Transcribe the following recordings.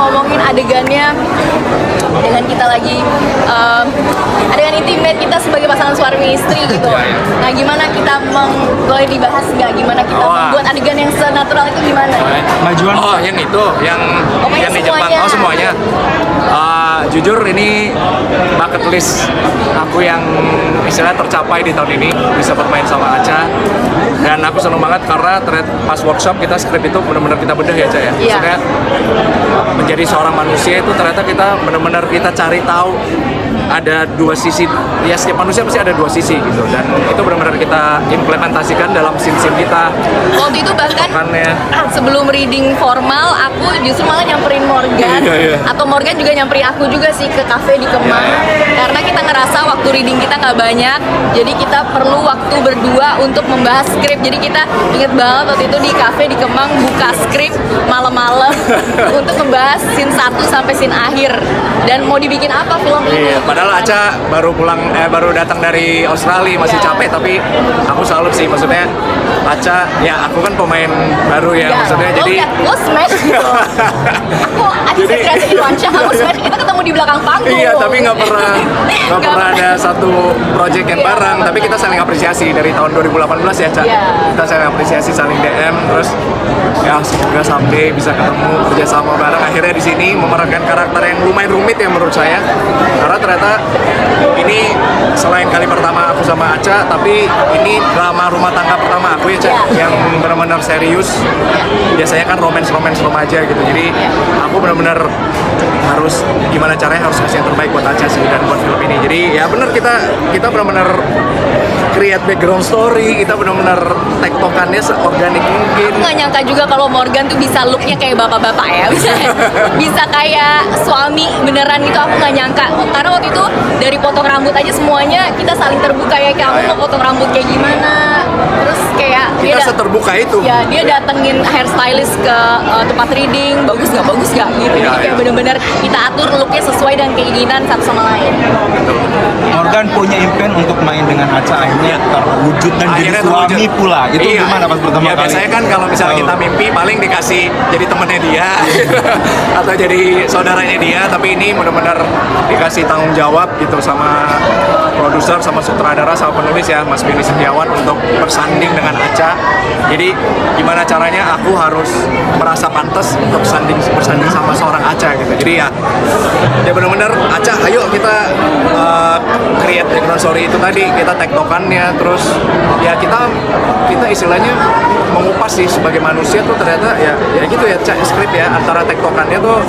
ngomongin adegannya dengan kita lagi adegan intimate kita sebagai pasangan suami istri gitu. Nah gimana kita boleh dibahas nggak gimana kita membuat adegan yang senatural itu gimana? Majuan. Oh yang itu, yang di Jepang. Oh semuanya. Jujur ini bucket list aku yang istilahnya tercapai di tahun ini, bisa bermain sama Acha. Dan aku seneng banget karena pas workshop kita skrip itu benar-benar kita bedah ya Acha ya. Maksudnya menjadi seorang manusia itu ternyata kita benar-benar kita cari tahu ada dua sisi, ya setiap manusia pasti ada dua sisi gitu, dan itu benar-benar kita implementasikan dalam scene-scene kita. Waktu itu bahkan sebelum reading formal aku justru malah nyamperin Morgan, atau Morgan juga nyamperin aku juga sih ke cafe di Kemang, karena kita ngerasa waktu reading kita nggak banyak, jadi kita perlu waktu berdua untuk membahas skrip. Jadi kita inget banget waktu itu di cafe di Kemang buka skrip malam-malam untuk membahas scene 1 sampai scene akhir, dan mau dibikin apa film ini. Padahal Acha baru datang dari Australia, masih capek, tapi aku salut sih, maksudnya Acha, ya aku kan pemain baru ya, maksudnya jadi lo smash gitu. Aku Aditya Kreasi Irwansyah, aku smash, kita ketemu di belakang panggung. Iya, tapi nggak pernah ada satu project yang bareng, tapi kita saling apresiasi dari tahun 2018 ya Acha. Kita saling apresiasi, saling DM, terus ya semoga someday bisa ketemu kerjasama bareng. Akhirnya di sini memerankan karakter yang lumayan rumit ya menurut saya, karena ternyata ini selain kali pertama aku sama Acha, tapi ini drama rumah tangga pertama aku ya Acha, yang benar-benar serius. Biasanya kan romance remaja gitu, jadi aku benar-benar harus gimana caranya harus kasih yang terbaik buat Acha sih dan buat film ini. Jadi ya benar kita benar-benar create background story, kita benar-benar tektokannya seorganik mungkin. Aku nggak nyangka juga kalau Morgan tuh bisa looknya kayak bapak-bapak ya, bisa kayak suami beneran gitu. Aku nggak nyangka, karena waktu itu dari potong rambut aja semuanya kita saling terbuka ya, kayak aku mau potong rambut kayak gimana, terus kayak kita seterbuka itu. Ya dia datengin hairstylist ke tempat reading, bagus nggak gitu. Jadi kayak bener-bener kita atur looknya sesuai dengan keinginan satu sama lain. Morgan punya impian untuk main dengan Acha, akhirnya terwujud dan jadi suami pula. Itu gimana pas pertama kali? Biasanya kan kalau misalnya kita mimpi paling dikasih jadi temennya dia atau jadi saudaranya dia, tapi ini benar-benar dikasih tanggung jawab gitu sama produser, sama sutradara, sama penulis ya Mas Benny Setiawan untuk bersanding dengan Acha. Jadi gimana caranya aku harus merasa pantas untuk bersanding sama seorang Acha gitu. Jadi ya benar-benar Acha, ayo kita create background story itu tadi, kita tektokannya, terus ya kita istilahnya mengupas sih sebagai manusia tuh ternyata ya gitu ya Cak, skrip ya, antara tektokannya tuh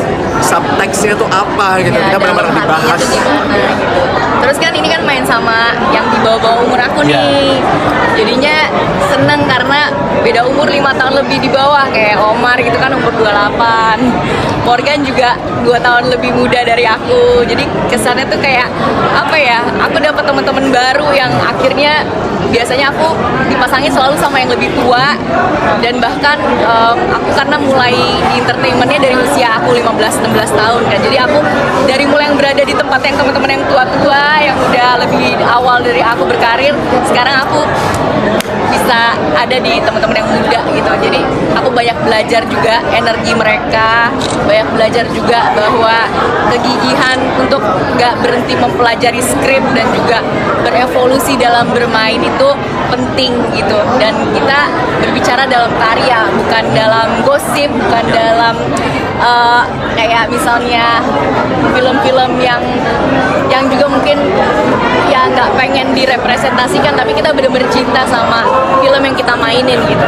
subteksnya tuh apa gitu, kita benar-benar dibahas. Terus kan ini kan main sama yang di bawah umur aku nih, jadinya seneng karena beda umur 5 tahun lebih di bawah, kayak Omar gitu kan umur 28, Morgan juga 2 tahun lebih muda dari aku. Jadi kesannya tuh kayak apa ya, aku dapet teman-teman baru yang akhirnya biasanya aku dipasangin selalu sama yang lebih tua, dan bahkan aku karena mulai di entertainmentnya dari usia aku 15-16 tahun kan, jadi aku dari mulai yang berada di tempat yang teman-teman yang tua-tua yang udah lebih awal dari aku berkarir, sekarang aku bisa ada di teman-teman yang muda gitu. Jadi aku banyak belajar juga energi mereka, banyak belajar juga bahwa kegigihan untuk nggak berhenti mempelajari skrip dan juga berevolusi dalam bermain itu penting gitu. Dan kita berbicara dalam karya, bukan dalam gosip, bukan dalam kayak misalnya film-film yang juga mungkin ya nggak pengen direpresentasikan, tapi kita bener-bener cinta sama film yang kita mainin gitu.